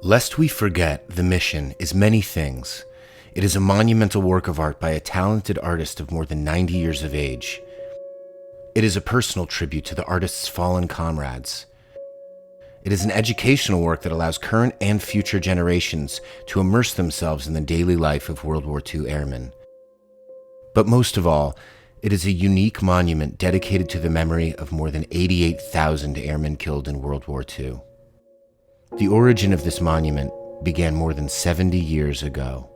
Lest we forget, the mission is many things. It is a monumental work of art by a talented artist of more than 90 years of age. It is a personal tribute to the artist's fallen comrades. It is an educational work that allows current and future generations to immerse themselves in the daily life of World War II airmen. But most of all, it is a unique monument dedicated to the memory of more than 88,000 airmen killed in World War II. The origin of this monument began more than 70 years ago.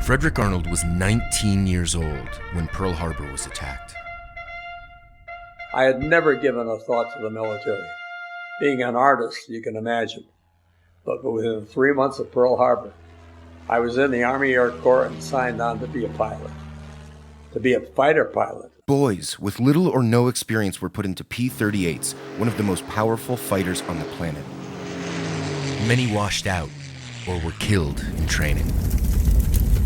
Frederick Arnold was 19 years old when Pearl Harbor was attacked. I had never given a thought to the military. Being an artist, you can imagine. But within 3 months of Pearl Harbor, I was in the Army Air Corps and signed on to be a pilot, to be a fighter pilot. Boys with little or no experience were put into P-38s, one of the most powerful fighters on the planet. Many washed out or were killed in training.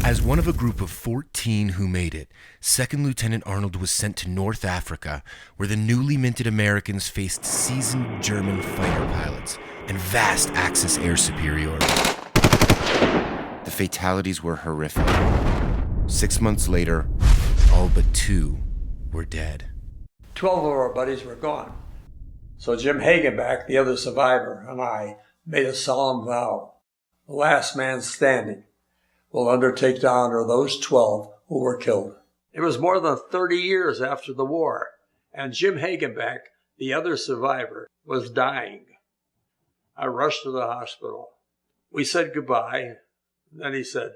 As one of a group of 14 who made it, Second Lieutenant Arnold was sent to North Africa, where the newly minted Americans faced seasoned German fighter pilots and vast Axis air superiority. The fatalities were horrific. 6 months later, all but 2 were dead. 12 of our buddies were gone. So Jim Hagenbeck, the other survivor, and I made a solemn vow. The last man standing will undertake to honor those 12 who were killed. It was more than 30 years after the war, and Jim Hagenbeck, the other survivor, was dying. I rushed to the hospital. We said goodbye. Then he said,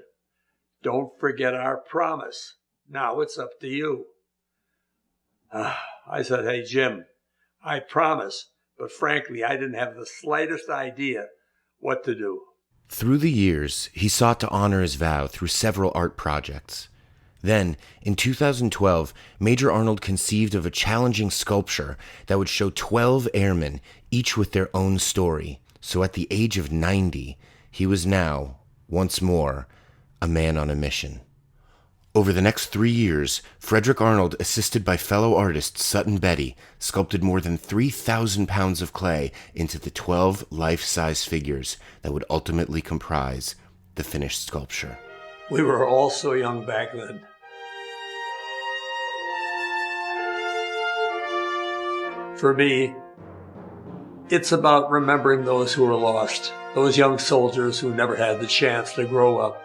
"Don't forget our promise. Now it's up to you." I said, "Hey, Jim, I promise," but frankly, I didn't have the slightest idea what to do. Through the years, he sought to honor his vow through several art projects. Then, in 2012, Major Arnold conceived of a challenging sculpture that would show 12 airmen, each with their own story. So at the age of 90, he was now, once more, a man on a mission. Over the next 3 years, Frederick Arnold, assisted by fellow artist Sutton Betty, sculpted more than 3,000 pounds of clay into the 12 life-size figures that would ultimately comprise the finished sculpture. We were all so young back then. For me, it's about remembering those who were lost, those young soldiers who never had the chance to grow up,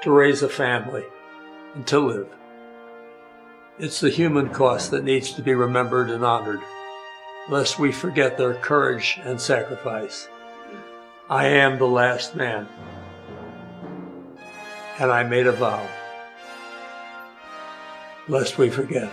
to raise a family, and to live. It's the human cost that needs to be remembered and honored, lest we forget their courage and sacrifice. I am the last man, and I made a vow, lest we forget.